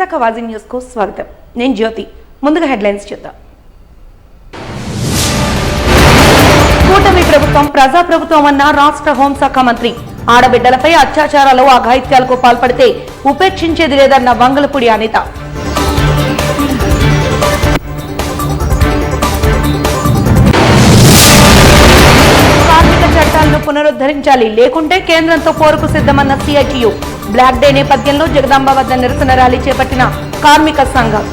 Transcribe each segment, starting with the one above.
Visakha వాజీ news కు స్వాగతం. నేను జ్యోతి. ముందుగా హెడ్లైన్స్ చూద్దాం. కూటమి ప్రభుత్వం ప్రజాప్రభుత్వం అన్న రాష్ట్ర హోంశాఖ మంత్రి. ఆడబిడ్డలపై అత్యాచారాలు అఘాయిత్యాలకు పాల్పడితే ఉపేక్షించేది లేదన్న వంగలపూడి అనిత. కార్మిక చట్టాలను పునరుద్ధరించాలి, లేకుంటే కేంద్రంతో పోరుకు సిద్ధమన్న సిఐటియు. బ్లాక్ డే నేపథ్యంలో జగదాంబ వద్ద నిరసన ర్యాలీ చేపట్టిన కార్మిక సంఘం.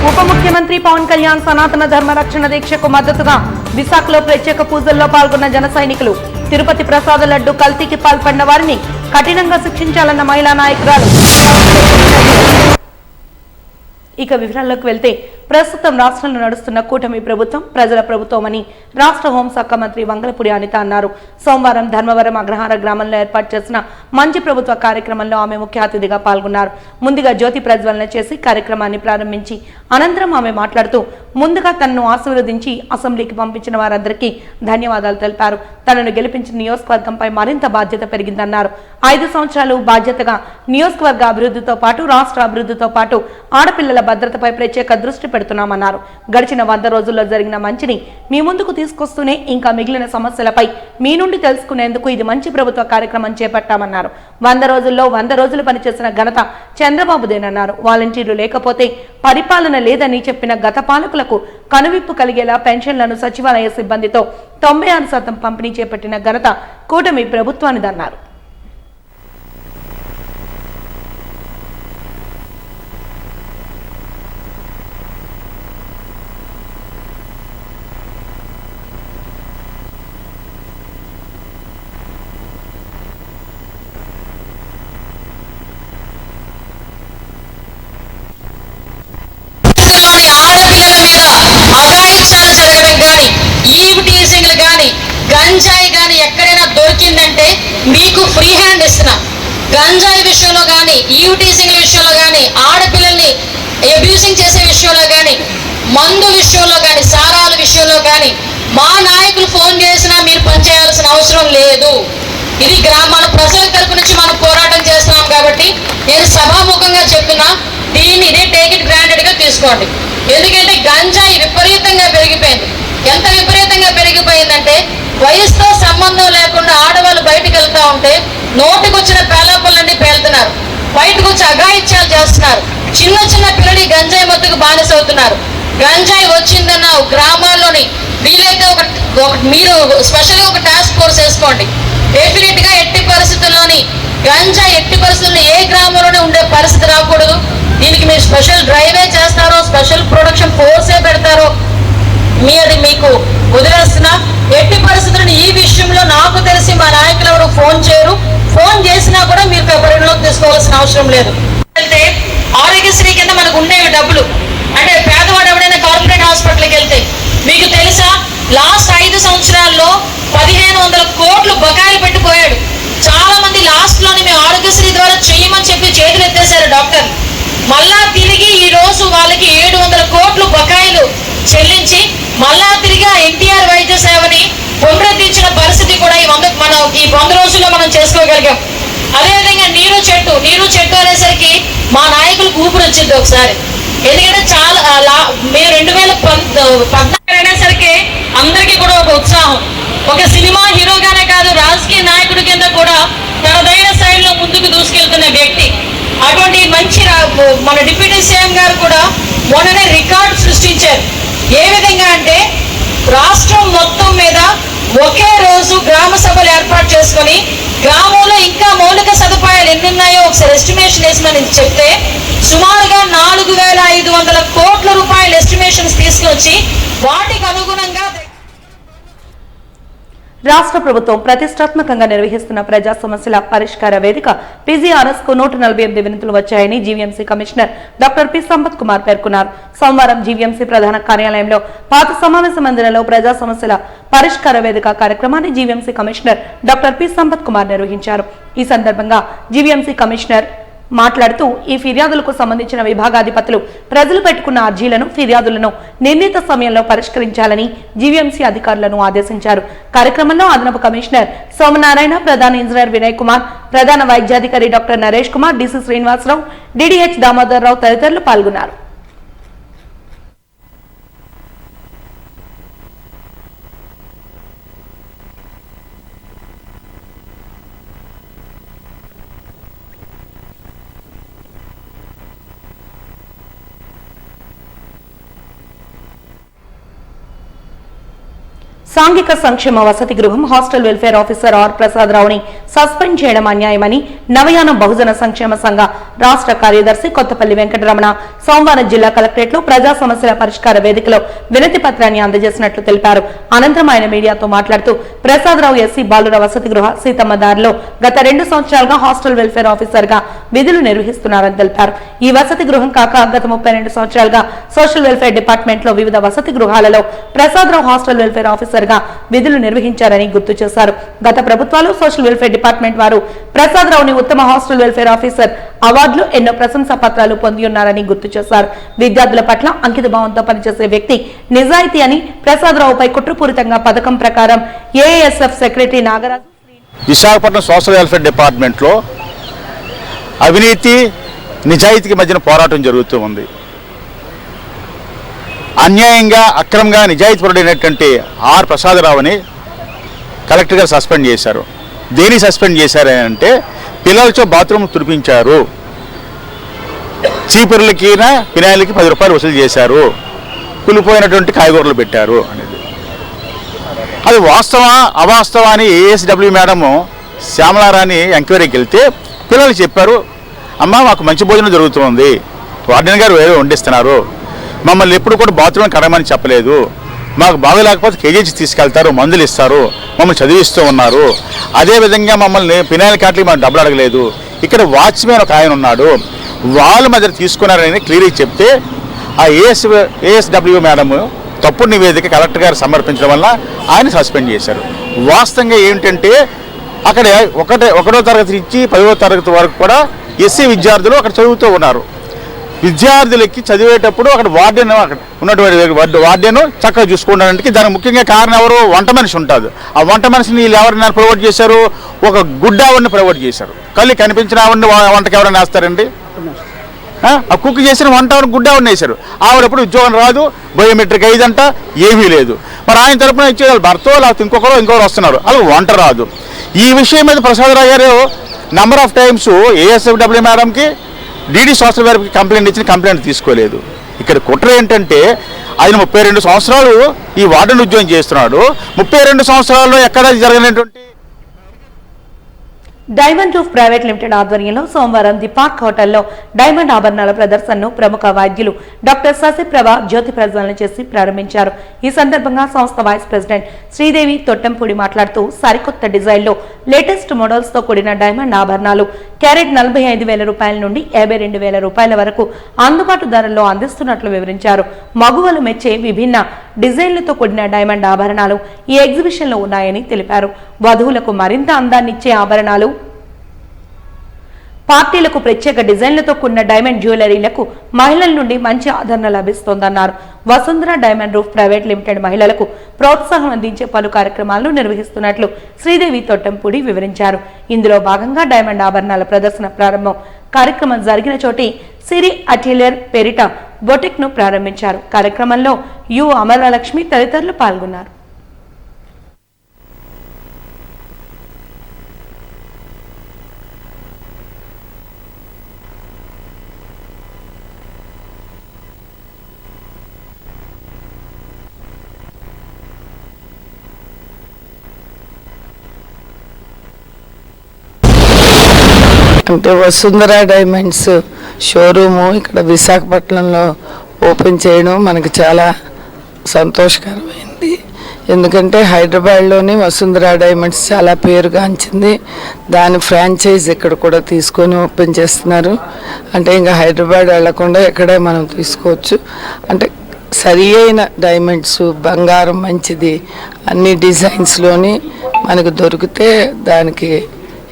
ఉప ముఖ్యమంత్రి పవన్ కళ్యాణ్ సనాతన ధర్మ రక్షణ దీక్షకు మద్దతుగా విశాఖలో ప్రత్యేక పూజల్లో పాల్గొన్న జన సైనికులు. తిరుపతి ప్రసాద లడ్డు కల్తీకి పాల్పడిన వారిని కఠినంగా శిక్షించాలన్న మహిళా నాయకురాలు. ఇక వివరాల్లోకి వెళ్తే, ప్రస్తుతం రాష్ట్రంలో నడుస్తున్న కూటమి ప్రభుత్వం ప్రజల ప్రభుత్వం అని రాష్ట్ర హోంశాఖ మంత్రి వంగలపూడి అనిత అన్నారు. సోమవారం ధర్మవరం అగ్రహార గ్రామంలో ఏర్పాటు చేసిన మంచి ప్రభుత్వ కార్యక్రమంలో ఆమె ముఖ్య అతిథిగా పాల్గొన్నారు. ముందుగా జ్యోతి ప్రజ్వలన చేసి కార్యక్రమాన్ని ప్రారంభించి అనంతరం ఆమె మాట్లాడుతూ, ముందుగా తనను ఆశీర్వదించి అసెంబ్లీకి పంపించిన వారందరికీ ధన్యవాదాలు తెలిపారు. తనను గెలిపించిన నియోజకవర్గంపై మరింత బాధ్యత పెరిగిందన్నారు. 5 సంవత్సరాలు బాధ్యతగా నియోజకవర్గ అభివృద్ధితో పాటు రాష్ట్ర అభివృద్ధితో పాటు ఆడపిల్లల భద్రతపై ప్రత్యేక దృష్టి పెడుతున్నామన్నారు. గడిచిన 100 రోజుల్లో జరిగిన మంచిని మీ ముందుకు తీసుకొస్తూనే ఇంకా మిగిలిన సమస్యలపై మీ నుండి తెలుసుకునేందుకు ఇది మంచి ప్రభుత్వ కార్యక్రమం చేపట్టామన్నారు. 100 రోజుల్లో 100 రోజులు పనిచేసిన ఘనత చంద్రబాబుదేనన్నారు. వాలంటీర్లు లేకపోతే పరిపాలన లేదని చెప్పిన గత పాలకులకు కనువిప్పు కలిగేలా పెన్షన్లను సచివాలయ సిబ్బందితో 96% పంపిణీ చేపట్టిన ఘనత కూటమి ప్రభుత్వానిదన్నారు. గంజాయి కానీ ఎక్కడైనా దొరికిందంటే మీకు ఫ్రీ హ్యాండ్ ఇస్తున్నాం. గంజాయి విషయంలో కానీ, ఈవ్టీసింగ్ విషయంలో కానీ, ఆడపిల్లల్ని అబ్యూసింగ్ చేసే విషయంలో కానీ, మందు విషయంలో కానీ, సారాల విషయంలో కానీ మా నాయకులు ఫోన్ చేసినా మీరు పనిచేయాల్సిన అవసరం లేదు. ఇది మన ప్రజల తరపు నుంచి మనం పోరాటం చేస్తున్నాం కాబట్టి నేను సభాముఖంగా చెప్తున్నా, దీన్ని ఇదే టేక్ ఇట్ గ్రాంటెడ్ గా తీసుకోండి. ఎందుకంటే గంజాయి విపరీతంగా పెరిగిపోయింది. ఎంత విపరీతంగా పెరిగిపోయిందంటే వయసుతో సంబంధం లేకుండా ఆడవాళ్ళు బయటకు వెళ్తా ఉంటే నోటికొచ్చిన పేలాపలన్నీ పేలుతున్నారు, బయటకు వచ్చి అఘాయిత్యాలు చేస్తున్నారు. చిన్న చిన్న పిల్లలు గంజాయి మత్తుకు బానిసవుతున్నారు. గంజాయి వచ్చిందన్న గ్రామాల్లోని వీలైతే మీరు స్పెషల్గా ఒక టాస్క్ ఫోర్స్ వేసుకోండి. డెఫినెట్ గా ఎట్టి పరిస్థితుల్లోని గంజాయి ఎట్టి పరిస్థితుల్లో ఏ గ్రామంలోనే ఉండే పరిస్థితి రాకూడదు. దీనికి మీరు స్పెషల్ డ్రైవే చేస్తారో, స్పెషల్ ప్రొడక్షన్ ఫోర్సే పెడతారో అది మీకు వదిలేస్తున్నా. ఎట్టి పరిస్థితులను ఈ విషయంలో నాకు తెలిసి మా నాయకులు ఎవరు ఫోన్ చేయరు. ఫోన్ చేసినా కూడా మీరు పరిగణలోకి తీసుకోవాల్సిన అవసరం లేదు. వెళ్తే ఆరోగ్యశ్రీ కింద మనకు ఉండేవి డబ్బులు. అంటే పేదవాడు ఎవడైనా కార్పొరేట్ హాస్పిటల్కి వెళ్తే మీకు తెలుసా, లాస్ట్ 5 సంవత్సరాల్లో 1500 కోట్లు బకాయిలు పెట్టిపోయాడు. చాలా మంది లాస్ట్ లోని మేము ఆరోగ్యశ్రీ ద్వారా చేయమని చెప్పి చేతులు ఎత్తేసారు డాక్టర్. మళ్ళా తిరిగి ఈ రోజు వాళ్ళకి 700 కోట్లు బకాయిలు చెల్లించి మళ్ళా తిరిగి ఎన్టీఆర్ వైద్య సేవని పునరుద్ధరించిన పరిస్థితి కూడా ఈ 100 రోజుల్లో మనం చేసుకోగలిగాం. అదేవిధంగా నీరు చెట్టు అనేసరికి మా నాయకులకు ఊపిరి వచ్చింది ఒకసారి. ఎందుకంటే చాలా మేము 2014 అనేసరికి అందరికీ కూడా ఒక ఉత్సాహం. ఒక సినిమా హీరోగానే కాదు, రాజకీయ నాయకుడి కింద కూడా తనదైన శైలిలో ముందుకు దూసుకెళ్తున్న వ్యక్తి. అటువంటి మంచి మన డిప్యూటీ సీఎం గారు కూడా మొన్ననే రికార్డు సృష్టించారు. ఏ విధంగా అంటే రాష్ట్రం మొత్తం మీద ఒకే రోజు గ్రామ సభలు ఏర్పాటు చేసుకొని గ్రామంలో ఇంకా మౌలిక సదుపాయాలు ఎన్నున్నాయో ఒకసారి ఎస్టిమేషన్ వేసిమని చెప్తే సుమారుగా 4500 కోట్ల రూపాయల ఎస్టిమేషన్స్ తీసుకొచ్చి వాటికి అనుగుణంగా రాష్ట్ర ప్రభుత్వం ప్రతిష్టాత్మకంగా నిర్వహిస్తున్న ప్రజా సమస్యల పరిష్కార వేదిక PGRS కు 148 వినతులు వచ్చాయని GVMC commissioner doctor P Sampath Kumar పేర్కొన్నారు. సోమవారం జీవీఎంసీ ప్రధాన కార్యాలయంలో పాత సమావేశ మందిరంలో ప్రజా సమస్యల పరిష్కార వేదిక కార్యక్రమాన్ని GVMC commissioner doctor P Sampath Kumar నిర్వహించారు. ఈ సందర్భంగా జీవీఎంసీ కమిషనర్ మాట్లాడుతూ ఈ ఫిర్యాదులకు సంబంధించిన విభాగాధిపతులు ప్రజలు పెట్టుకున్న అర్జీలను ఫిర్యాదులను నిర్ణీత సమయంలో పరిష్కరించాలని జీవీఎంసీ అధికారులను ఆదేశించారు. కార్యక్రమంలో అదనపు కమిషనర్ సోమనారాయణ, ప్రధాన ఇంజనీర్ వినయ్ కుమార్, ప్రధాన వైద్యాధికారి doctor Naresh Kumar, DC Srinivasarao, DDH Damodar Rao తదితరులు పాల్గొన్నారు. సాంఘిక సంక్షేమ వసతి గృహం హాస్టల్ వెల్ఫేర్ ఆఫీసర్ ఆర్ ప్రసాదరావుని సస్పెండ్ చేయడం అన్యాయమని నవయానం బహుజన సంక్షేమ సంఘ రాష్ట్ర కార్యదర్శి కొత్తపల్లి వెంకటరమణ సోమవారం జిల్లా కలెక్టరేట్ లో ప్రజా సమస్యల పరిష్కార వేదికలో వినతి పత్రాన్ని అందజేసినట్లు తెలిపారు. అనంతరం ఆయన మీడియాతో మాట్లాడుతూ ప్రసాదరావు ఎస్సీ బాలుర వసతి గృహ సీతమ్మదారిలో గత 2 సంవత్సరాలుగా హాస్టల్ వెల్ఫేర్ ఆఫీసర్ గా విధులు నిర్వహిస్తున్నారని తెలిపారు. ఈ వసతి గృహం కాక గత 32 సంవత్సరాలుగా సోషల్ వెల్ఫేర్ డిపార్ట్మెంట్ లో వివిధ వసతి గృహాలలో ప్రసాదరావు హాస్టల్ వెల్ఫేర్ ఆఫీసర్ గా విధులు నిర్వహించారని గుర్తు చేశారు. గత ప్రభుత్వాలు సోషల్ వెల్ఫేర్ డిపార్ట్మెంట్ వారు ప్రసాదరావుని ఉత్తమ హాస్టల్ వెల్ఫేర్ ఆఫీసర్ అవార్డులు ఎన్నో ప్రశంసా పత్రాలు పొంది ఉన్నారని గుర్తు చేశారు. విద్యార్థుల పట్ల అంకిత భావంతో పనిచేసే వ్యక్తి, నిజాయితీ అని ప్రసాదరావుపై కుట్రపూరితంగా పథకం ప్రకారం ASF secretary Nagaraju Visakhapatnam social welfare department లో అవినీతి నిజాయితీకి మధ్యన పోరాటం జరుగుతూ ఉంది. అన్యాయంగా అక్రమంగా నిజాయితీపరుడైనటువంటి ఆర్ ప్రసాదరావుని కలెక్టర్ గారు సస్పెండ్ చేశారు. దేని సస్పెండ్ చేశారంటే పిల్లలతో బాత్రూమ్ తుడిపించారు, చీపుర్లకి పినాయిలకి 10 రూపాయలు వసూలు చేశారు, కులిపోయినటువంటి కాయగూరలు పెట్టారు అనేది. అది వాస్తవా అవాస్తవా అని ఏఎస్డబ్ల్యూ మేడము శ్యామలారాణి ఎంక్వైరీకి వెళ్తే పిల్లలు చెప్పారు, అమ్మ మాకు మంచి భోజనం జరుగుతుంది, వార్డెన్ గారు వేరే వండిస్తున్నారు, మమ్మల్ని ఎప్పుడు కూడా బాత్రూమ్ కడగమని చెప్పలేదు, మాకు బాగలేకపోతే కేజీహెచ్ తీసుకెళ్తారు, మందులు ఇస్తారు, మమ్మల్ని చదివిస్తూ ఉన్నారు, అదేవిధంగా మమ్మల్ని పినాయిల్ కాట్లకి మనం డబ్బులు అడగలేదు, ఇక్కడ వాచ్మెన్ ఒక ఆయన ఉన్నాడు, వాళ్ళు మా దగ్గర తీసుకున్నారని క్లియర్గా చెప్తే ఆ ఏఎస్డబ్ల్యూ మేడము తప్పుడు నివేదిక కలెక్టర్ గారు సమర్పించడం వల్ల ఆయన సస్పెండ్ చేశారు. వాస్తవంగా ఏమిటంటే అక్కడ 1వ తరగతి నుంచి 10వ తరగతి వరకు కూడా ఎస్సీ విద్యార్థులు అక్కడ చదువుతూ ఉన్నారు. విద్యార్థులకి చదివేటప్పుడు అక్కడ వార్డెన్ ఉన్నటువంటి వార్డెన్ చక్కగా చూసుకుంటానికి దానికి ముఖ్యంగా కారణం ఎవరు? వంట మనిషి ఉంటుంది. ఆ వంట మనిషిని వీళ్ళు ఎవరైనా ప్రొవైడ్ చేశారు? ఒక గుడ్డ ఆవిడని ప్రొవైడ్ చేశారు. కళ్ళు కనిపించిన ఆవిడని వంటకి ఎవరైనా వేస్తారండి? ఆ కుక్ చేసిన వంట గుడ్డ ఆవిడని వేశారు. ఆవిడప్పుడు ఉద్యోగం రాదు, బయోమెట్రిక్ ఐదంట, ఏమీ లేదు. మరి ఆయన తరపున ఇచ్చే భర్త లేకపోతే ఇంకొకరు వస్తున్నారు, అలా వంట రాదు. ఈ విషయం మీద ప్రసాదరావు గారు నెంబర్ ఆఫ్ టైమ్స్ ఏఎస్ఎఫ్డబ్ల్యూ మేడంకి డీడీ సోషల్ వెల్ఫేర్కి కంప్లైంట్ ఇచ్చిన కంప్లైంట్ తీసుకోలేదు. ఇక్కడ కుట్ర ఏంటంటే ఆయన 32 సంవత్సరాలు ఈ వార్డెన్ ఉద్యోగం చేస్తున్నాడు. 32 సంవత్సరాల్లో ఎక్కడ జరగనటువంటి డైమండ్ రూఫ్ ప్రైవేట్ లిమిటెడ్ ఆధ్వర్యంలో సోమవారం ది పార్క్ హోటల్లో డైమండ్ ఆభరణాల ప్రదర్శనను ప్రముఖ వైద్యులు డాక్టర్ శశిప్రభ జ్యోతి ప్రజ్వలన చేసి ప్రారంభించారు. ఈ సందర్భంగా సంస్థ వైస్ ప్రెసిడెంట్ శ్రీదేవి తొట్టంపూడి మాట్లాడుతూ సరికొత్త డిజైన్లో లేటెస్ట్ మోడల్స్ తో కూడిన డైమండ్ ఆభరణాలు క్యారెట్ 45,000 రూపాయల నుండి 52,000 రూపాయల వరకు అందుబాటు ధరల్లో అందిస్తున్నట్లు వివరించారు. మగువలు మెచ్చే విభిన్న డిజైన్లతో కూడిన డైమండ్ ఆభరణాలు ఈ ఎగ్జిబిషన్ లో ఉన్నాయని తెలిపారు. వధువులకు మరింత అందాన్నిచ్చే ఆభరణాలు, పార్టీలకు ప్రత్యేక డిజైన్లతో కూడిన డైమండ్ జ్యువెలరీలకు మహిళల నుండి మంచి ఆదరణ లభిస్తోందన్నారు. Vasundhara diamond roof private limited మహిళలకు ప్రోత్సాహం అందించే పలు కార్యక్రమాలను నిర్వహిస్తున్నట్లు శ్రీదేవి తొట్టంపూడి వివరించారు. ఇందులో భాగంగా డైమండ్ ఆభరణాల ప్రదర్శన ప్రారంభం కార్యక్రమం జరిగిన చోటి సిరి అటెలియర్ పేరిట బొటిక్ ను ప్రారంభించారు. కార్యక్రమంలో యు అమరలక్ష్మి తదితరులు పాల్గొన్నారు. అంటే వసుంధర డైమండ్స్ షోరూము ఇక్కడ విశాఖపట్నంలో ఓపెన్ చేయడం మనకు చాలా సంతోషకరమైంది. ఎందుకంటే హైదరాబాద్లోని వసుంధర డైమండ్స్ చాలా పేరుగాంచింది. దాని ఫ్రాంచైజ్ ఇక్కడ కూడా తీసుకొని ఓపెన్ చేస్తున్నారు. అంటే ఇంకా హైదరాబాద్ వెళ్లకుండా ఇక్కడే మనం తీసుకోవచ్చు. అంటే సరి అయిన డైమండ్స్, బంగారం మంచిది అన్ని డిజైన్స్లోని మనకు దొరికితే దానికి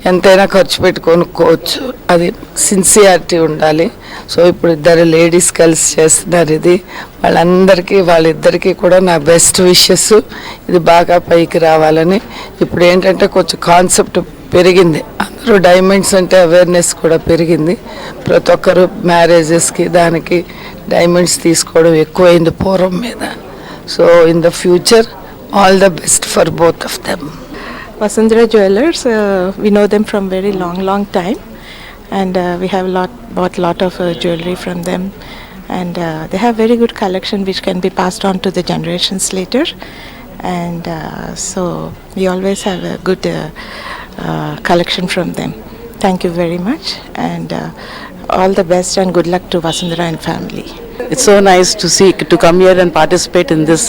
ఎంతైనా ఖర్చు పెట్టి కొనుక్కోవచ్చు, అది సిన్సియారిటీ ఉండాలి. సో ఇప్పుడు ఇద్దరు లేడీస్ కలిసి చేస్తున్నారు ఇది. వాళ్ళిద్దరికీ కూడా నా బెస్ట్ విషెస్. ఇది బాగా పైకి రావాలని. ఇప్పుడు ఏంటంటే కొంచెం కాన్సెప్ట్ పెరిగింది, అందరూ డైమండ్స్ అంటే అవేర్నెస్ కూడా పెరిగింది. ప్రతి ఒక్కరు మ్యారేజెస్కి దానికి డైమండ్స్ తీసుకోవడం ఎక్కువైంది పూర్వం మీద. So in the future all the best for both of them. Vasundhara Jewelers, we know them from very long time, and we have bought lot of jewelry from them, and they have very good collection which can be passed on to the generations later, and so we always have a good collection from them. Thank you very much, and all the best and good luck to Vasundhara and family. It's so nice to come here and participate in this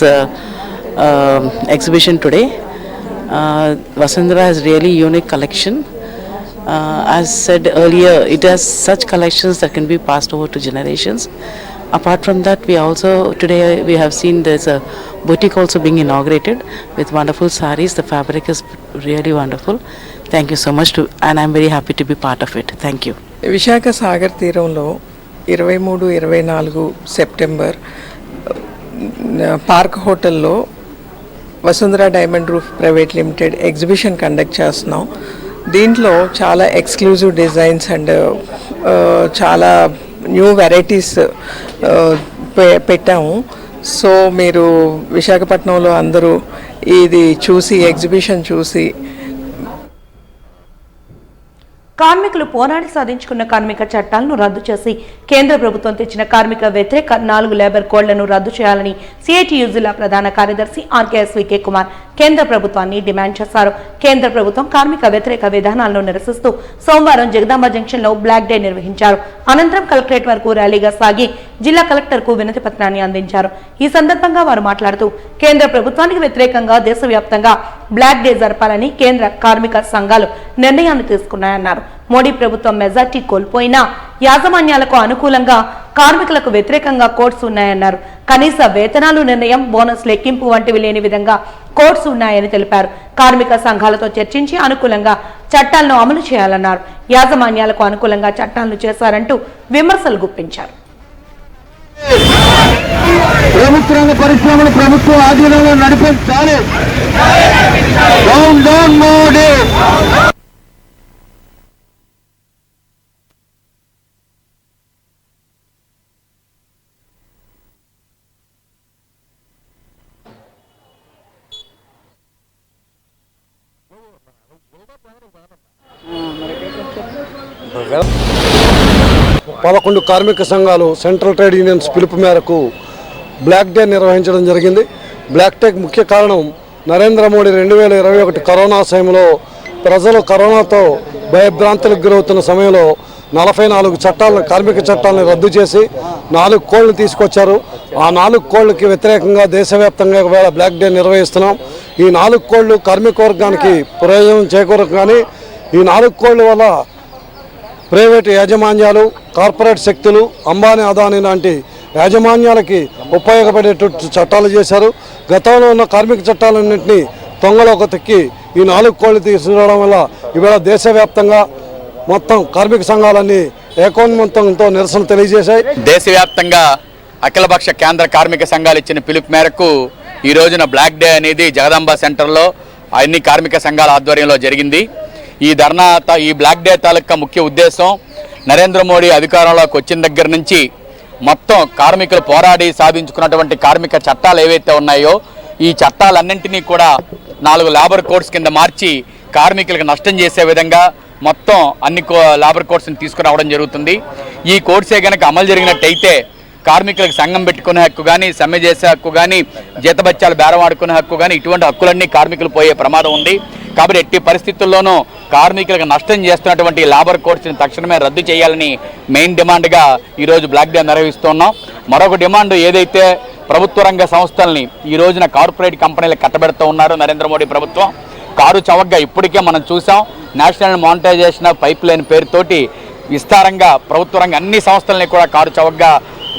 exhibition today. Vasundhara has really unique collection. As said earlier, it has such collections that can be passed over to generations. Apart from that, today we have seen there's a boutique also being inaugurated with wonderful sarees. The fabric is really wonderful. Thank you so much and I'm very happy to be part of it. Thank you. Visakha Sagar తీరంలో 23-24 September park హోటల్లో Vasundhara diamond roof private limited exhibition conduct చేస్తున్నాం. దీంట్లో చాలా exclusive designs and చాలా new varieties పెట్టాము. So మీరు విశాఖపట్నంలో అందరూ ఇది చూసి ఎగ్జిబిషన్ చూసి కార్మికులు పోరాడి సాధించుకున్న కార్మిక చట్టాలను రద్దు చేసి కేంద్ర ప్రభుత్వం తెచ్చిన కార్మిక వ్యతిరేక 4 లేబర్ కోడ్లను రద్దు చేయాలని సిఐటియు జిల్లా ప్రధాన కార్యదర్శి ఆర్కేఎస్వికే కుమార్ కేంద్ర ప్రభుత్వాన్ని డిమాండ్ చేశారు. కేంద్ర ప్రభుత్వం కార్మిక వ్యతిరేక విధానాలను నిరసిస్తూ సోమవారం జగదాంబ జంక్షన్ లో బ్లాక్ డే నిర్వహించారు. అనంతరం కలెక్టరేట్ వరకు ర్యాలీగా సాగి జిల్లా కలెక్టర్ కు వినతి పత్రాన్ని అందించారు. ఈ సందర్భంగా వారు మాట్లాడుతూ కేంద్ర ప్రభుత్వానికి వ్యతిరేకంగా దేశవ్యాప్తంగా బ్లాక్ డే జరపాలని కేంద్ర కార్మిక సంఘాలు నిర్ణయాన్ని తీసుకున్నాయన్నారు. మోడీ ప్రభుత్వం మెజార్టీ కోల్పోయినా యాజమాన్యాలకు అనుకూలంగా కార్మికులకు వ్యతిరేకంగా కోడ్స్ ఉన్నాయన్నారు. కనీస వేతనాలు నిర్ణయం, బోనస్ లెక్కింపు వంటివి లేని విధంగా కోడ్స్ ఉన్నాయని తెలిపారు. కార్మిక సంఘాలతో చర్చించి అనుకూలంగా చట్టాలను అమలు చేయాలన్నారు. యాజమాన్యాలకు అనుకూలంగా చట్టాలను చేశారంటూ విమర్శలు గుప్పించారు. ప్రభుత్వ రంగ పరిశ్రమలు ప్రభుత్వ ఆధీనంలో నడిపించాలి. పదకొండు కార్మిక సంఘాలు సెంట్రల్ ట్రేడ్ యూనియన్స్ పిలుపు మేరకు బ్లాక్ డే నిర్వహించడం జరిగింది. బ్లాక్ డేకి ముఖ్య కారణం నరేంద్ర మోడీ 2021 కరోనా సమయంలో ప్రజలు కరోనాతో భయభ్రాంతులకు గురవుతున్న సమయంలో 44 చట్టాలను కార్మిక చట్టాలను రద్దు చేసి 4 కోడ్లు తీసుకొచ్చారు. ఆ 4 కోడ్లకి వ్యతిరేకంగా దేశవ్యాప్తంగా వేళ బ్లాక్ డే నిర్వహిస్తున్నాం. ఈ 4 కోడ్లు కార్మిక వర్గానికి ప్రయోజనం చేకూరదు. కానీ ఈ 4 కోడ్ల వల్ల ప్రైవేటు యాజమాన్యాలు, కార్పొరేట్ శక్తులు, అంబానీ అదానీ లాంటి యాజమాన్యాలకి ఉపయోగపడేటట్టు చట్టాలు చేశారు. గతంలో ఉన్న కార్మిక చట్టాలన్నింటినీ తొంగలోకి తొక్కి ఈ 4 కోడ్లు తీసుకురావడం వల్ల ఇవాళ దేశవ్యాప్తంగా మొత్తం కార్మిక సంఘాలన్నీ ఏకోన్మంతంతో నిరసన తెలియజేశాయి. దేశవ్యాప్తంగా అఖిలపక్ష కేంద్ర కార్మిక సంఘాలు ఇచ్చిన పిలుపు మేరకు ఈ రోజున బ్లాక్ డే అనేది జగదాంబ సెంటర్లో అన్ని కార్మిక సంఘాల ఆధ్వర్యంలో జరిగింది. ఈ బ్లాక్ డే తాలూకా ముఖ్య ఉద్దేశం నరేంద్ర మోడీ అధికారంలోకి వచ్చిన దగ్గర నుంచి మొత్తం కార్మికులు పోరాడి సాధించుకున్నటువంటి కార్మిక చట్టాలు ఏవైతే ఉన్నాయో ఈ చట్టాలన్నింటినీ కూడా 4 లేబర్ కోడ్స్ కింద మార్చి కార్మికులకు నష్టం చేసే విధంగా మొత్తం అన్ని లేబర్ కోడ్స్ని తీసుకురావడం జరుగుతుంది. ఈ కోడ్సే కనుక అమలు జరిగినట్టయితే కార్మికులకు సంఘం పెట్టుకునే హక్కు కానీ, సమ్మె చేసే హక్కు కానీ, జీతబత్యాలు బేరం ఆడుకునే హక్కు కానీ ఇటువంటి హక్కులన్నీ కార్మికులు పోయే ప్రమాదం ఉంది. కాబట్టి ఎట్టి పరిస్థితుల్లోనూ కార్మికులకు నష్టం చేస్తున్నటువంటి లేబర్ కోడ్స్ని తక్షణమే రద్దు చేయాలని మెయిన్ డిమాండ్గా ఈరోజు బ్లాక్ డే నిర్వహిస్తున్నాం. మరొక డిమాండ్ ఏదైతే ప్రభుత్వ రంగ సంస్థల్ని ఈ రోజున కార్పొరేట్ కంపెనీలకు కట్టబెడుతూ ఉన్నారు నరేంద్ర మోడీ ప్రభుత్వం. కారు చవకగా ఇప్పటికే మనం చూసాం. National monetization of pipeline పేరుతోటి విస్తారంగా ప్రభుత్వ రంగ అన్ని సంస్థలని కూడా కారు చవకగా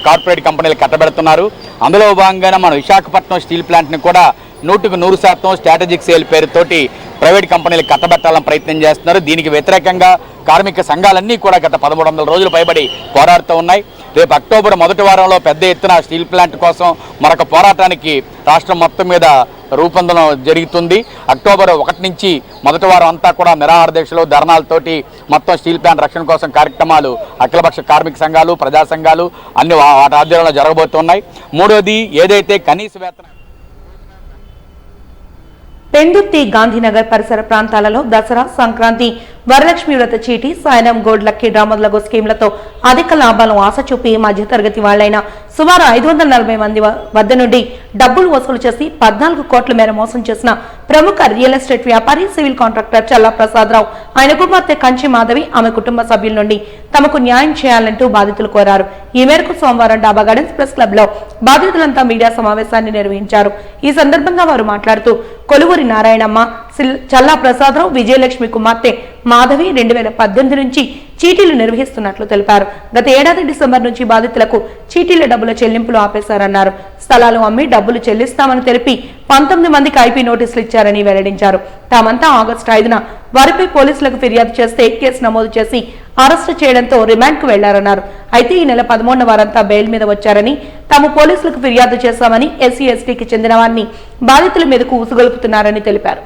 కార్పొరేట్ కంపెనీలు కట్టబెడుతున్నారు. అందులో భాగంగానే మన విశాఖపట్నం స్టీల్ ప్లాంట్ని కూడా 100% స్ట్రాటజిక్ సేల్ పేరుతోటి ప్రైవేట్ కంపెనీలకు కట్టబెట్టాలని ప్రయత్నం చేస్తున్నారు. దీనికి వ్యతిరేకంగా కార్మిక సంఘాలన్నీ కూడా గత 1300 రోజులు పైబడి పోరాడుతూ ఉన్నాయి. రేపు అక్టోబర్ మొదటి వారంలో పెద్ద ఎత్తున స్టీల్ ప్లాంట్ కోసం మరొక పోరాటానికి రాష్ట్రం మొత్తం మీద రూపొందన జరుగుతుంది. అక్టోబర్ 1 నుంచి మొదటి వారం అంతా కూడా నిరాహార దీక్షలు, ధర్నాలతోటి మొత్తం స్టీల్ ప్లాంట్ రక్షణ కోసం కార్యక్రమాలు అఖిలపక్ష కార్మిక సంఘాలు, ప్రజా సంఘాలు అన్ని వాటి ఆధ్వర్యంలో జరగబోతున్నాయి. మూడోది ఏదైతే కనీస వేతన పెందుర్తి గాంధీనగర్ పరిసర ప్రాంతాలలో దసరా, సంక్రాంతి, వరలక్ష్మి వ్రత చీటి, సాయనం గోల్డ్ లక్కీ డ్రా మొదలగు స్కీమ్లతో అధిక లాభాలను ఆశ చూపి మధ్యతరగతి వాళ్లైన సుమారు 540 మంది వద్ద నుండి డబ్బులు వసూలు చేసి 14 కోట్ల మేర మోసం చేసిన ప్రముఖ రియల్ ఎస్టేట్ వ్యాపారి, సివిల్ కాంట్రాక్టర్ చల్లా ప్రసాదరావు, ఆయన కుమార్తె కంచి మాధవి, ఆమె కుటుంబ సభ్యుల నుండి తమకు న్యాయం చేయాలంటూ బాధితులు కోరారు. ఈ మేరకు సోమవారం డాబా గార్డెన్స్ ప్రెస్ క్లబ్ లో బాధితులంతా మీడియా సమావేశాన్ని నిర్వహించారు. ఈ సందర్భంగా వారు మాట్లాడుతూ కొలువురి నారాయణమ్మ, చల్లా ప్రసాదరావు, విజయలక్ష్మి కుమార్తె మాధవి 2018 నుంచి చీటీలు నిర్వహిస్తున్నట్లు తెలిపారు. గత ఏడాది డిసెంబర్ నుంచి బాధితులకు చీటీల డబ్బుల చెల్లింపులు ఆపేశారన్నారు. స్థలాలు అమ్మి డబ్బులు చెల్లిస్తామని తెలిపి 19 మందికి ఐపీ నోటీసులు ఇచ్చారని వెల్లడించారు. తామంతా ఆగస్టు 5న వారిపై పోలీసులకు ఫిర్యాదు చేస్తే కేసు నమోదు చేసి అరెస్టు చేయడంతో రిమాండ్కు వెళ్లారన్నారు. అయితే ఈ నెల 13న వారంతా బెయిల్ మీద వచ్చారని, తాము పోలీసులకు ఫిర్యాదు చేశామని, ఎస్సీ ఎస్టీకి చెందిన వారిని బాధితుల మీదకు ఉసుగొలుపుతున్నారని తెలిపారు.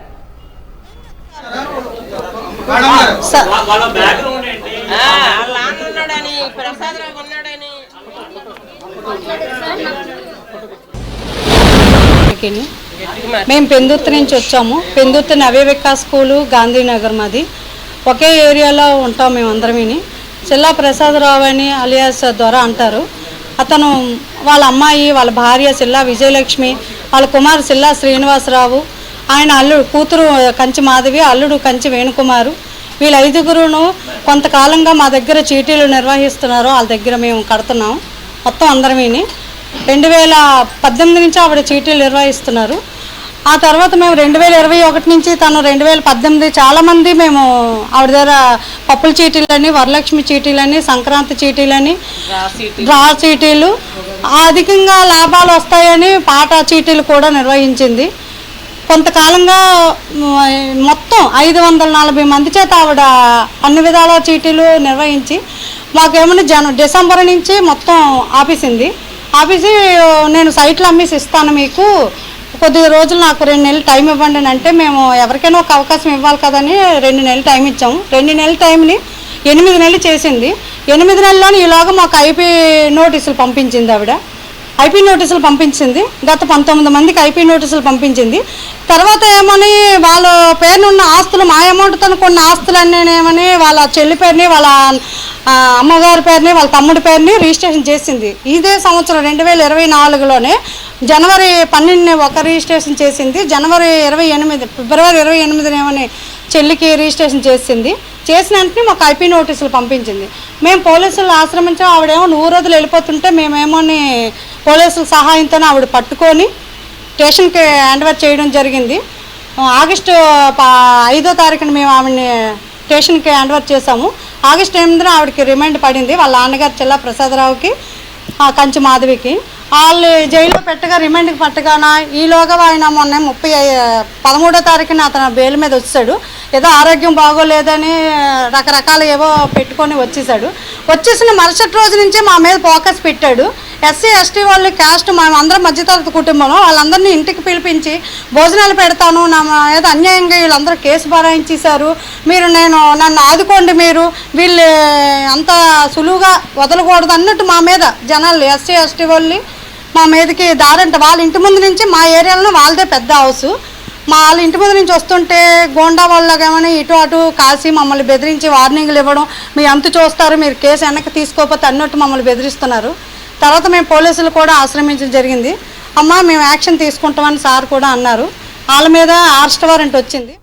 మేము పెందుర్తి నుంచి వచ్చాము. పెందుర్తి నవ్యవికా స్కూలు, గాంధీనగర్ మాది. ఒకే ఏరియాలో ఉంటాం మేమందరం. చల్లా ప్రసాదరావు అని అలియాస్ ద్వారా అంటారు. అతను వాళ్ళ అమ్మాయి, వాళ్ళ భార్య సిల్లా విజయలక్ష్మి, వాళ్ళ కుమారు సిల్లా శ్రీనివాసరావు, ఆయన అల్లుడు కూతురు కంచి మాధవి, అల్లుడు కంచి వేణుకుమారు, వీళ్ళ 5గురును కొంతకాలంగా మా దగ్గర చీటీలు నిర్వహిస్తున్నారు. వాళ్ళ దగ్గర మేము కడుతున్నాం. మొత్తం అందరం 2018 నుంచి ఆవిడ చీటీలు నిర్వహిస్తున్నారు. ఆ తర్వాత మేము 2021 నుంచి తను 2018 చాలామంది మేము ఆవిడ దగ్గర పప్పుల చీటీలని, వరలక్ష్మి చీటీలని, సంక్రాంతి చీటీలని, డ్రా చీటీలు, అధికంగా లాభాలు వస్తాయని పాట చీటీలు కూడా నిర్వహించింది. కొంతకాలంగా మొత్తం 540 మంది చేత ఆవిడ అన్ని విధాల చీటీలు నిర్వహించి మాకేమన్నా డిసెంబర్ నుంచి మొత్తం ఆపేసింది. ఆపేసి నేను సైట్లు అమ్మేసి ఇస్తాను, మీకు కొద్ది రోజులు నాకు 2 నెలలు టైం ఇవ్వండి అని అంటే, మేము ఎవరికైనా ఒక అవకాశం ఇవ్వాలి కదని 2 నెలలు టైం ఇచ్చాము. 2 నెలల టైంని 8 నెలలు చేసింది. 8 నెలల్లోని ఈలోగా మాకు ఐపీ నోటీసులు పంపించింది. ఆవిడ ఐపీ నోటీసులు పంపించింది. గత 19 మందికి ఐపీ నోటీసులు పంపించింది. తర్వాత ఏమని వాళ్ళ పేరున ఉన్న ఆస్తులు, మా అమౌంట్తో కొన్ని ఆస్తులన్నీ ఏమని వాళ్ళ చెల్లి పేరుని, వాళ్ళ అమ్మగారి పేరుని, వాళ్ళ తమ్ముడి పేరుని రిజిస్ట్రేషన్ చేసింది. ఇదే సంవత్సరం 2024లోనే జనవరి 12ని ఒక రిజిస్ట్రేషన్ చేసింది. ఫిబ్రవరి 28 ఏమని చెల్లికి రిజిస్ట్రేషన్ చేసింది. చేసిన వెంటనే మాకు ఐపీ నోటీసులు పంపించింది. మేము పోలీసులు ఆశ్రమించాం. ఆవిడేమో 100 రోజులు వెళ్ళిపోతుంటే మేమేమోని పోలీసుల సహాయంతో ఆవిడ పట్టుకొని స్టేషన్కి హ్యాండ్ఓవర్ చేయడం జరిగింది. ఆగస్టు 5వ తారీఖున మేము ఆవిడని స్టేషన్కి హ్యాండ్ఓవర్ చేశాము. ఆగస్టు 8న ఆవిడకి రిమాండ్ పడింది. వాళ్ళ నాన్నగారు చల్లా ప్రసాదరావుకి, కంచి మాధవికి. వాళ్ళు జైల్లో పెట్టగా రిమాండ్కి పట్టగాన ఈలోగా ఆయన మొన్న 13వ తారీఖున అతను బెయిల్ మీద వచ్చాడు. ఏదో ఆరోగ్యం బాగోలేదని రకరకాల ఏవో పెట్టుకొని వచ్చేసిన మరుసటి రోజు నుంచే మా మీద ఫోకస్ పెట్టాడు. ఎస్సీ ఎస్టీ వాళ్ళు క్యాస్ట్ మేమందరం మధ్యతరగతి కుటుంబం, వాళ్ళందరినీ ఇంటికి పిలిపించి భోజనాలు పెడతాను, నా ఏదో అన్యాయంగా వీళ్ళందరూ కేసు బరాయించేశారు, మీరు నన్ను ఆదుకోండి, మీరు వీళ్ళు అంత సులువుగా వదలకూడదు అన్నట్టు మా మీద జనాలు ఎస్సీ ఎస్టీ వాళ్ళు మా మీదకి దారంట. వాళ్ళ ఇంటి ముందు నుంచి మా ఏరియాలో వాళ్ళదే పెద్ద హౌస్. వాళ్ళ ఇంటి ముందు నుంచి వస్తుంటే గోండా వాళ్ళకేమని ఇటు అటు కాసి మమ్మల్ని బెదిరించి వార్నింగ్లు ఇవ్వడం, మీ అంతు చూస్తారు, మీరు కేసు వెనక్కి తీసుకోకపోతే అన్నట్టు మమ్మల్ని బెదిరిస్తున్నారు. తర్వాత మేము పోలీసులు కూడా ఆశ్రమించడం జరిగింది. అమ్మ మేము యాక్షన్ తీసుకుంటామని సార్ కూడా అన్నారు. వాళ్ళ మీద అరెస్ట్ వారెంట్ వచ్చింది.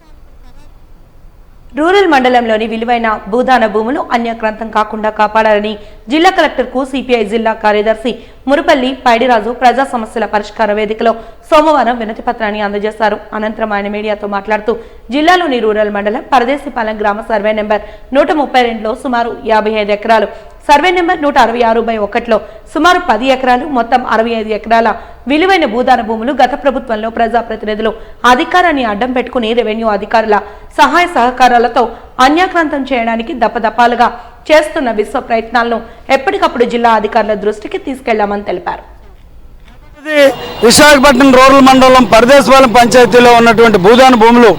రూరల్ మండలంలోని విలువైన భూదాన భూములు అన్యాక్రాంతం కాకుండా కాపాడాలని జిల్లా కలెక్టర్కు సిపిఐ జిల్లా కార్యదర్శి మురుపల్లి పైడిరాజు ప్రజా సమస్యల పరిష్కార వేదికలో సోమవారం వినతి పత్రాన్ని అందజేశారు. అనంతరం ఆయన మీడియాతో మాట్లాడుతూ జిల్లాలోని రూరల్ మండలం పరదేశిపాలెం గ్రామ సర్వే నెంబర్ 132లో సుమారు 55 ఎకరాలు సర్వే నెంబర్ 166/1లో సుమారు 10 ఎకరాలు మొత్తం 65 ఎకరాల విలువైన భూదాన భూములు గత ప్రభుత్వంలో ప్రజాప్రతినిధులు అధికారాన్ని అడ్డం పెట్టుకుని రెవెన్యూ అధికారుల సహాయ సహకారాలతో అన్యాక్రాంతం చేయడానికి దప్పదప్పాలుగా చేస్తున్న విశ్వ ప్రయత్నాలను ఎప్పటికప్పుడు జిల్లా అధికారుల దృష్టికి తీసుకెళ్లామని తెలిపారు. విశాఖపట్నం రూరల్ మండలం పరదేశపాలెం పంచాయతీలో ఉన్నటువంటి భూదాన భూములు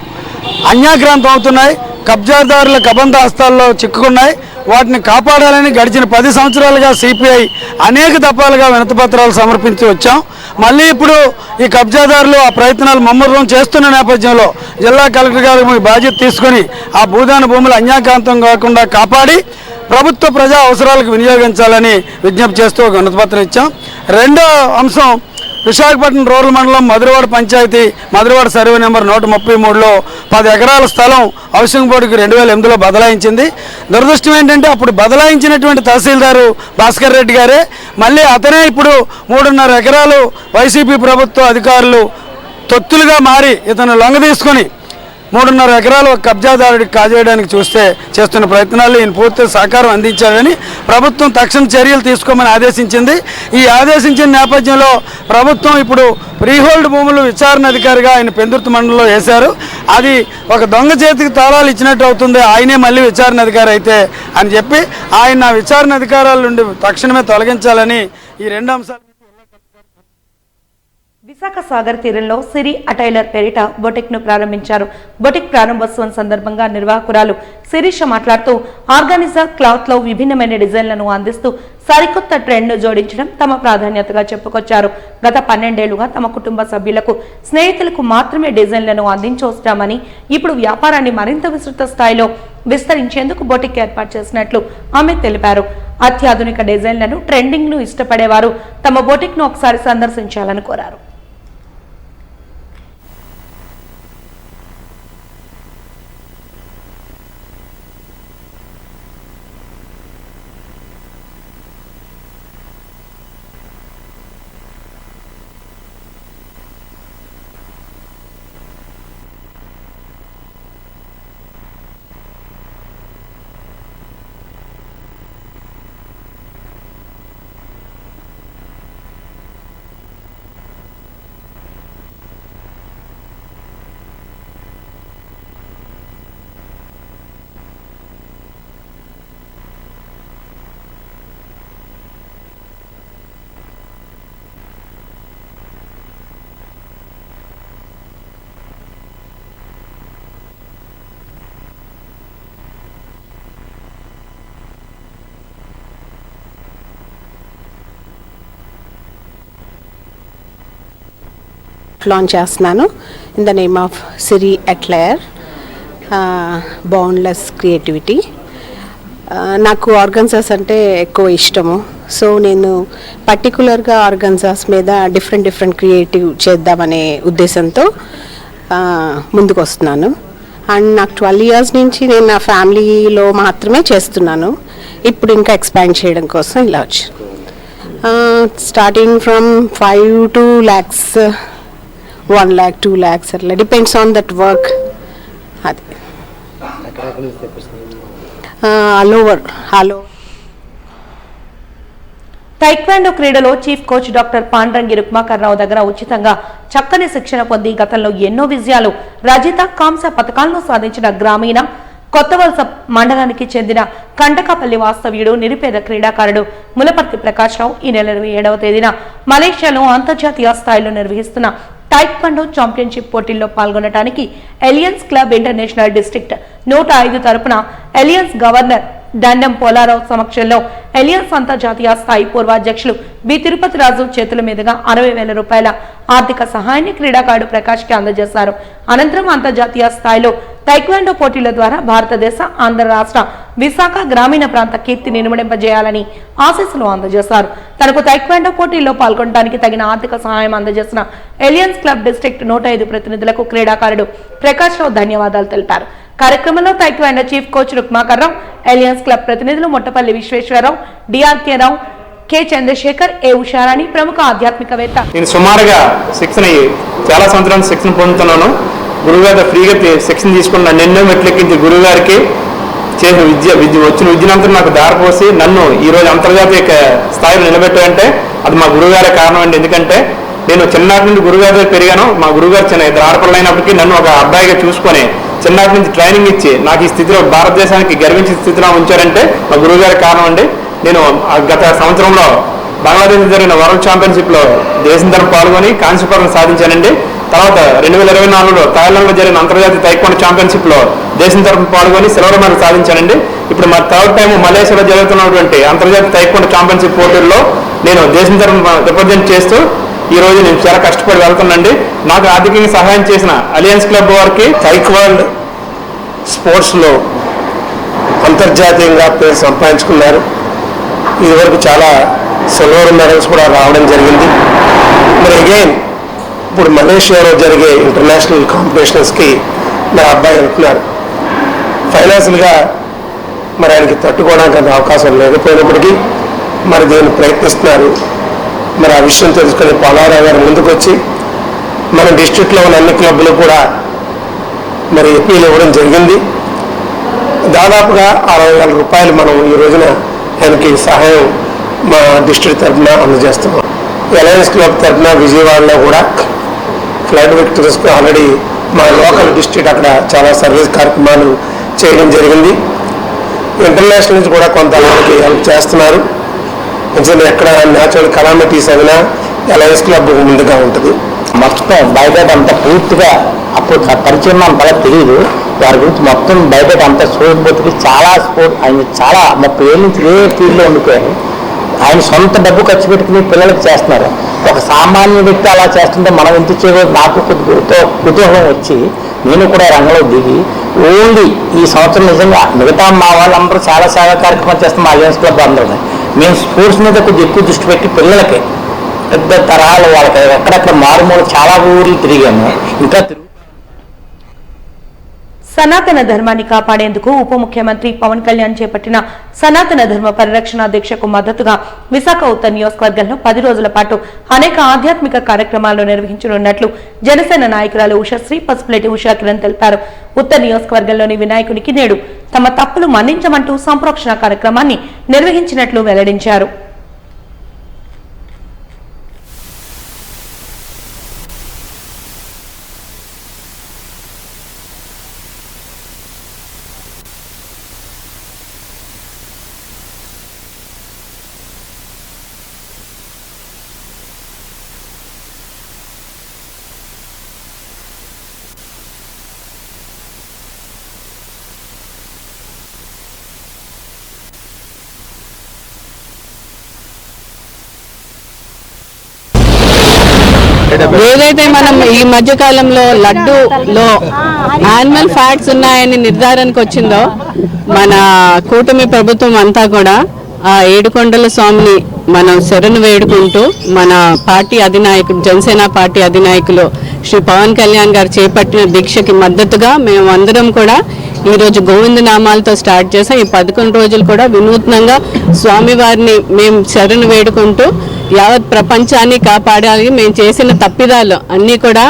అన్యాక్రాంతం అవుతున్నాయి. కబ్జాదారుల కబంధ హస్తాల్లో చిక్కుకున్నాయి. వాటిని కాపాడాలని గడిచిన 10 సంవత్సరాలుగా సిపిఐ అనేక దఫాలుగా వినతిపత్రాలు సమర్పించి వచ్చాం. మళ్ళీ ఇప్పుడు ఈ కబ్జాదారులు ఆ ప్రయత్నాలు ముమ్మరం చేస్తున్న నేపథ్యంలో జిల్లా కలెక్టర్ గారు బాధ్యత తీసుకుని ఆ భూదాన భూములు అన్యాక్రాంతం కాకుండా కాపాడి ప్రభుత్వ ప్రజా అవసరాలకు వినియోగించాలని విజ్ఞప్తి చేస్తూ ఒక వినతిపత్రం ఇచ్చాం. రెండో అంశం, విశాఖపట్నం రూరల్ మండలం మధురవాడ పంచాయతీ మధురవాడ సర్వే నెంబర్ 133లో 10 ఎకరాల స్థలం హౌసింగ్ బోర్డుకి 2008లో బదలాయించింది. దురదృష్టం ఏంటంటే అప్పుడు బదలాయించినటువంటి తహసీల్దారు భాస్కర్ రెడ్డి గారే మళ్ళీ అతనే ఇప్పుడు 3.5 ఎకరాలు వైసీపీ ప్రభుత్వ అధికారులు తొత్తులుగా మారి ఇతను లొంగ తీసుకొని 3.5 ఎకరాలు కబ్జాదారుడికి కాజేయడానికి చేస్తున్న ప్రయత్నాలు ఈయన పూర్తి సహకారం అందించాలని ప్రభుత్వం తక్షణ చర్యలు తీసుకోమని ఆదేశించింది. ఈ ఆదేశించిన నేపథ్యంలో ప్రభుత్వం ఇప్పుడు ఫ్రీహోల్డ్ భూములు విచారణ అధికారిగా ఆయన పెందుర్తి మండలంలో వేశారు. అది ఒక దొంగ చేతికి తాళాలు ఇచ్చినట్టు అవుతుంది. ఆయనే మళ్ళీ విచారణ అధికారి అయితే అని చెప్పి ఆయన విచారణ అధికారాల నుండి తక్షణమే తొలగించాలని ఈ 2 అంశాలు. విశాఖ సాగర్ తీరంలో సిరి అటైలర్ పేరిట బొటిక్ ను ప్రారంభించారు. బొటిక్ ప్రారంభోత్సవం సందర్భంగా నిర్వాహకురాలు శిరీష మాట్లాడుతూ ఆర్గానిజా క్లాత్ లో విభిన్నమైన డిజైన్లను అందిస్తూ సరికొత్త ట్రెండ్ ను జోడించడం తమ ప్రాధాన్యతగా చెప్పుకొచ్చారు. గత 12 ఏళ్లుగా తమ కుటుంబ సభ్యులకు స్నేహితులకు మాత్రమే డిజైన్లను అందించొస్తామని ఇప్పుడు వ్యాపారాన్ని మరింత విస్తృత స్థాయిలో విస్తరించేందుకు బొటిక్ ఏర్పాటు చేసినట్లు ఆమె తెలిపారు. అత్యాధునిక డిజైన్లను ట్రెండింగ్ ను ఇష్టపడేవారు తమ బొటిక్ ను ఒకసారి సందర్శించాలని కోరారు. లాంచ్ చేస్తున్నాను in the name of Siri atelier boundless creativity. నాకు ఆర్గన్జాస్ అంటే ఎక్కువ ఇష్టము. సో నేను పర్టికులర్గా ఆర్గన్జాస్ మీద డిఫరెంట్ క్రియేటివ్ చేద్దామనే ఉద్దేశంతో ముందుకు వస్తున్నాను. అండ్ నాకు 12 years నుంచి నేను నా ఫ్యామిలీలో మాత్రమే చేస్తున్నాను. ఇప్పుడు ఇంకా ఎక్స్పాండ్ చేయడం కోసం ఇలా వచ్చి starting from 5 to lakhs, 1 lakh, 2 lakhs అట్లా డిపెండ్స్ ఆన్ దట్ వర్క్. అది ఆల్ ఓవర్. టైక్వాండో క్రీడలో చీఫ్ కోచ్ డాక్టర్ పాండ్రంగి రుక్మాకర్రావు దగ్గర ఉచితంగా చక్కని శిక్షణ పొంది గతంలో ఎన్నో విజయాలు, రజిత, కాంస్య పథకాలను సాధించిన గ్రామీణ కొత్తవలస మండలానికి చెందిన కంటకపల్లి వాస్తవ్యుడు నిరుపేద క్రీడాకారుడు ములపర్తి ప్రకాష్ రావు ఈ నెల 27వ తేదీన మలేషియాలో అంతర్జాతీయ స్థాయిలో నిర్వహిస్తున్న టైక్వాండో ఛాంపియన్షిప్ పోటీల్లో పాల్గొనడానికి ఎలియన్స్ క్లబ్ ఇంటర్నేషనల్ డిస్ట్రిక్ట్ 105 తరపున ఎలియన్స్ గవర్నర్ దండం పోలారావు సమక్షంలో ఎలియన్స్ అంతర్జాతీయ స్థాయి పూర్వాధ్యక్షులు బి తిరుపతి రాజు చేతుల మీదుగా 60,000 రూపాయల ఆర్థిక సహాయాన్ని క్రీడాకారుడు ప్రకాష్ కి అందజేశారు. అనంతరం అంతర్జాతీయ స్థాయిలో టైక్వాండో పోటీల ద్వారా భారతదేశ, ఆంధ్ర రాష్ట్ర, విశాఖ గ్రామీణ ప్రాంత కీర్తిని నిలబెంపజేయాలని ఆశీస్సులు అందజేశారు. తనకు టైక్వాండో పోటీల్లో పాల్గొనడానికి తగిన ఆర్థిక సహాయం అందజేసిన ఎలియన్స్ క్లబ్ డిస్ట్రిక్ట్ 105 ప్రతినిధులకు క్రీడాకారుడు ప్రకాష్ రావు ధన్యవాదాలు తెలిపారు. కార్యక్రమంలో taekwondo chief coach Rukmakarrao, Lions club ప్రతినిధులు Mottapalli Visweswararao, DRK Rao, K Chandrasekhar, A Usharani, ప్రముఖ ఆధ్యాత్మికవేత్త. నేను సుమారుగా చాలా సంవత్సరాలు శిక్షణ పొందుతున్నాను. గురువుగారు ఫ్రీగా శిక్షణ తీసుకున్న నిన్నో మెట్లెక్కించి గురువుగారికి చేసిన వచ్చిన విద్యనంతా నాకు దారిపోసి నన్ను ఈరోజు అంతర్జాతీయ స్థాయిలో నిలబెట్టారంటే అది మా గురువుగారే కారణం అండి. ఎందుకంటే నేను చిన్ననాటి నుండి గురుగారి దగ్గర పెరిగాను. మా గురుగారు చిన్న ఇద్దరు ఆడపిల్లలైనప్పటికీ నన్ను ఒక అబ్బాయిగా చూసుకొని చిన్ననాటి నుంచి ట్రైనింగ్ ఇచ్చి నాకు ఈ స్థితిలో భారతదేశానికి గర్వించిన స్థితిలో ఉంచారంటే మా గురువుగారి కారణం అండి. నేను గత సంవత్సరంలో బంగ్లాదేశ్ జరిగిన వరల్డ్ ఛాంపియన్షిప్లో దేశం తరఫున పాల్గొని కాంస్య పదకం సాధించానండి. తర్వాత 2024లో థాయిలాండ్లో జరిగిన అంతర్జాతీయ తైక్వాండో ఛాంపియన్షిప్లో దేశం తరఫున పాల్గొని సిల్వర్ మెడల్ సాధించానండి. ఇప్పుడు మా థర్డ్ టైం మలేషియాలో జరుగుతున్నటువంటి అంతర్జాతీయ తైక్వాండో ఛాంపియన్షిప్ పోటీల్లో నేను దేశం తరఫున రిప్రజెంట్ చేస్తూ ఈ రోజు నేను చాలా కష్టపడి వెళ్తున్నానండి. నాకు ఆర్థికంగా సహాయం చేసిన అలియన్స్ క్లబ్ వారికి తైక్వాండో స్పోర్ట్స్లో అంతర్జాతీయంగా పేరు సంపాదించుకున్నారు. ఇదివరకు చాలా సిల్వర్ మెడల్స్ కూడా రావడం జరిగింది. మరి అగైన్ ఇప్పుడు మలేషియాలో జరిగే ఇంటర్నేషనల్ కాంపిటీషన్స్కి నా అబ్బాయి వెళ్తున్నారు. ఫైనాన్షియల్గా మరి ఆయనకి తట్టుకోవడానికి అంత అవకాశం లేకపోయినప్పటికీ మరి దీన్ని ప్రయత్నిస్తున్నారు. మరి ఆ విషయం తెలుసుకుని పోలారావు గారు ముందుకు వచ్చి మన డిస్ట్రిక్ట్లో ఉన్న అన్ని క్లబ్లు కూడా మరి అప్పీల్ ఇవ్వడం జరిగింది. దాదాపుగా 60,000 రూపాయలు మనం ఈ రోజున ఆయనకి సహాయం మా డిస్ట్రిక్ట్ తరఫున అందజేస్తున్నాం. అలయన్స్ క్లబ్ తరఫున విజయవాడలో కూడా ఫ్లడ్ విక్టరీస్కి ఆల్రెడీ మా లోకల్ డిస్ట్రిక్ట్ అక్కడ చాలా సర్వీస్ కార్యక్రమాలు చేయడం జరిగింది. ఇంటర్నేషనల్ నుంచి కూడా కొంత వాళ్ళకి హెల్ప్ చేస్తున్నారు. నిజంగా ఎక్కడ న్యాచురల్ కలామిటీస్ అయినా అలయన్స్ క్లబ్ ముందుగా ఉంటుంది. మొత్తం బయట అంతా పూర్తిగా అప్పుడు పరిచయం అంతగా తెలియదు. వారి గురించి మొత్తం బయట అంతా చూడబోతుకి చాలా ఆయన చాలా 30 ఏళ్ళ నుంచి ఏ ఫీల్డ్లో ఉండిపోయారు. ఆయన సొంత డబ్బు ఖర్చు పెట్టుకుని పిల్లలకి చేస్తున్నారు. ఒక సామాన్య వ్యక్తి అలా చేస్తుంటే మనం ఎంత చేయకూడదు. నాకు కుతూహలం వచ్చి నేను కూడా రంగంలో దిగి ఓన్లీ ఈ సంవత్సరం నిజంగా మిగతా మా వాళ్ళందరూ చాలా సేవా కార్యక్రమాలు చేస్తాం. మా అలయన్స్ క్లబ్ అందరూ మేము స్పోర్ట్స్ మీద కొద్దిగా ఎక్కువ దృష్టి పెట్టి పిల్లలకి పెద్ద తరహాలు వాళ్ళకి ఎక్కడెక్కడ మారుమూల చాలా ఊర్లు తిరిగాము. ఇంకా సనాతన ధర్మాన్ని కాపాడేందుకు ఉప ముఖ్యమంత్రి పవన్ కళ్యాణ్ చేపట్టిన సనాతన ధర్మ పరిరక్షణ దీక్షకు మద్దతుగా విశాఖ ఉత్తర నియోజకవర్గంలో 10 రోజుల పాటు అనేక ఆధ్యాత్మిక కార్యక్రమాలు నిర్వహించనున్నట్లు జనసేన నాయకురాలు ఉషశ్రీ పసుపులేటి ఉషా కిరణ్ తెలిపారు. ఉత్తర నియోజకవర్గంలోని వినాయకునికి నేడు తమ తప్పులు మన్నించమంటూ సంప్రోక్షణ కార్యక్రమాన్ని నిర్వహించినట్లు వెల్లడించారు. ఏదైతే మనం ఈ మధ్య కాలంలో లడ్డూలో యానిమల్ ఫ్యాట్స్ ఉన్నాయని నిర్ధారణకు వచ్చిందో మన కూటమి ప్రభుత్వం అంతా కూడా ఆ ఏడుకొండల స్వామిని మనం శరణు వేడుకుంటూ మన పార్టీ అధినాయకులు జనసేన పార్టీ అధినాయకులు శ్రీ పవన్ కళ్యాణ్ గారు చేపట్టిన దీక్షకి మద్దతుగా మేము అందరం కూడా ఈరోజు గోవింద నామాలతో స్టార్ట్ చేసాం. ఈ 11 రోజులు కూడా వినూత్నంగా స్వామివారిని మేము శరణు వేడుకుంటూ యావత్ ప్రపంచాన్ని కాపాడాలి. మేము చేసిన తప్పిదాలు అన్నీ కూడా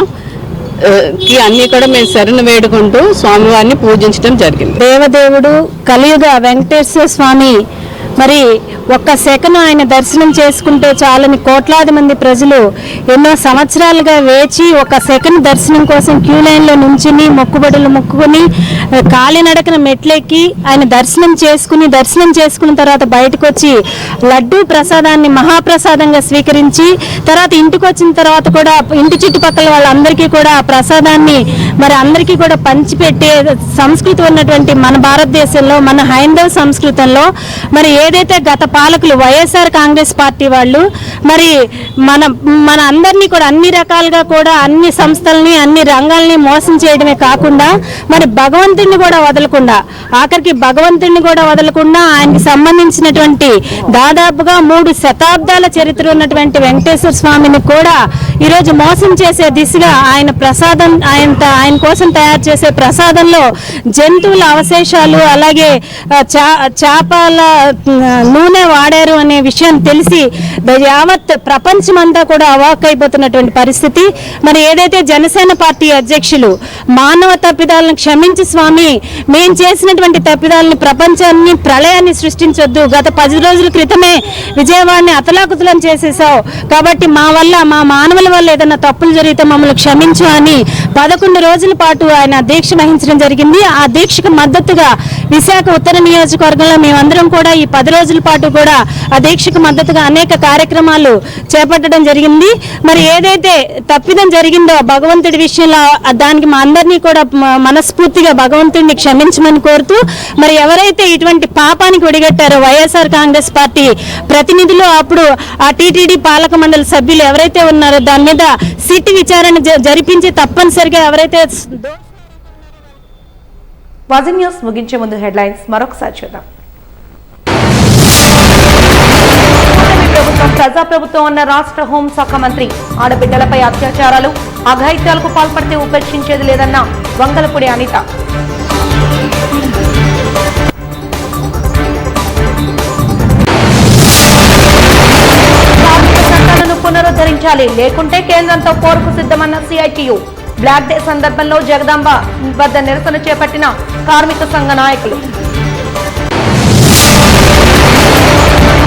మేము శరణు వేడుకుంటూ స్వామివారిని పూజించడం జరిగింది. దేవదేవుడు కలియుగ వెంకటేశ్వర స్వామి మరి ఒక్క సెకను ఆయన దర్శనం చేసుకుంటే చాలని కోట్లాది మంది ప్రజలు ఎన్నో సంవత్సరాలుగా వేచి ఒక సెకండ్ దర్శనం కోసం క్యూ లైన్లో నుంచుని మొక్కుబడులు మొక్కుకొని కాలినడకన మెట్లెక్కి ఆయన దర్శనం చేసుకున్న తర్వాత బయటకు వచ్చి లడ్డూ ప్రసాదాన్ని మహాప్రసాదంగా స్వీకరించి తర్వాత ఇంటికి వచ్చిన తర్వాత కూడా ఇంటి చుట్టుపక్కల వాళ్ళందరికీ కూడా ఆ ప్రసాదాన్ని మరి అందరికీ కూడా పంచిపెట్టే సంస్కృతి ఉన్నటువంటి మన భారతదేశంలో మన హైందవ సంస్కృతంలో మరి ఏదైతే గత పాలకులు వైఎస్ఆర్ కాంగ్రెస్ పార్టీ వాళ్ళు మరి మన అందరినీ కూడా అన్ని రకాలుగా కూడా అన్ని సంస్థల్ని అన్ని రంగాల్ని మోసం చేయడమే కాకుండా మరి భగవంతుడిని కూడా వదలకుండా ఆఖరికి భగవంతుడిని కూడా వదలకుండా ఆయనకి సంబంధించినటువంటి దాదాపుగా 3 శతాబ్దాల చరిత్ర ఉన్నటువంటి వెంకటేశ్వర స్వామిని కూడా ఈరోజు మోసం చేసే దిశగా ఆయన ప్రసాదం ఆయన కోసం తయారు చేసే ప్రసాదంలో జంతువుల అవశేషాలు అలాగే చేపల నూనె వాడారు అనే విషయం తెలిసి యావత్ ప్రపంచమంతా కూడా అవాక్ అయిపోతున్నటువంటి పరిస్థితి. మరి ఏదైతే జనసేన పార్టీ అధ్యక్షులు మానవ తప్పిదాలను క్షమించి స్వామి, మేం చేసినటువంటి తప్పిదాలని ప్రపంచాన్ని ప్రళయాన్ని సృష్టించొద్దు, గత 10 రోజుల క్రితమే విజయవాడని అతలాకుతలం చేసేసావు కాబట్టి మా మానవుల వల్ల ఏదైనా తప్పులు జరిగితే మమ్మల్ని క్షమించు అని 11 రోజుల పాటు ఆయన దీక్ష వహించడం జరిగింది. ఆ దీక్షకు మద్దతుగా విశాఖ ఉత్తర నియోజకవర్గంలో మేమందరం కూడా ఈ 10 రోజుల పాటు కూడా ఆ దీక్షకు మద్దతుగా అనేక కార్యక్రమాలు చేపట్టడం జరిగింది. మరి ఏదైతే తప్పిదం జరిగిందో భగవంతుడి విషయంలో దానికి మా అందరినీ కూడా మనస్ఫూర్తిగా భగవంతుడిని క్షమించమని కోరుతూ, మరి ఎవరైతే ఇటువంటి పాపానికి ఒడిగట్టారో వైఎస్ఆర్ కాంగ్రెస్ పార్టీ ప్రతినిధులు, అప్పుడు ఆ టీటీడీ పాలక మండలి సభ్యులు ఎవరైతే ఉన్నారో దాని మీద సిట్ విచారణ జరిపించి తప్పనిసరిగా ఎవరైతే వాజన్ న్యూస్ ముగించే ముందు హెడ్లైన్స్ మరొకసారి చూద్దాం. ప్రభుత్వం ప్రజాప్రభుత్వం అన్న రాష్ట్ర హోంశాఖ మంత్రి, ఆడబిడ్డలపై అత్యాచారాలు అఘాయిత్యాలకు పాల్పడితే ఉపేక్షించేది లేదన్న వంగలపూడి అనిత. చట్టాలను పునరుద్ధరించాలి, లేకుంటే కేంద్రంతో పోరుకు సిద్ధమన్న సిఐటియు. బ్లాక్ డే సందర్భంలో జగదాంబ వద్ద నిరసన చేపట్టిన కార్మిక సంఘ నాయకులు.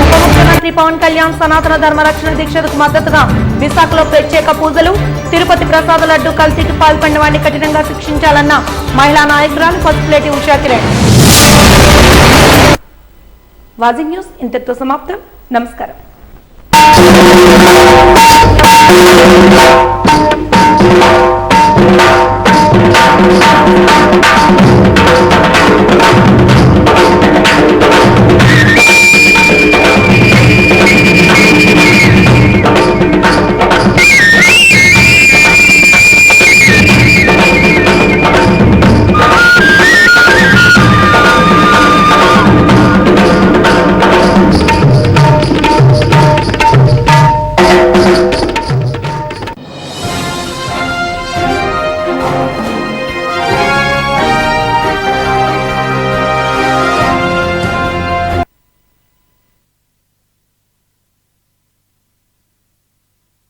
ఉప ముఖ్యమంత్రి పవన్ కళ్యాణ్ సనాతన ధర్మరక్షణ దీక్షకు మద్దతుగా విశాఖలో ప్రత్యేక పూజలు. తిరుపతి ప్రసాద లడ్డు కల్తీకి పాల్పడిన వారిని కఠినంగా శిక్షించాలన్న మహిళా నాయకురాలు పసుపులేటి ఉషా కిరణ్. వాజింగ్ న్యూస్ ఇంతటితో సమాప్తం. నమస్కారం.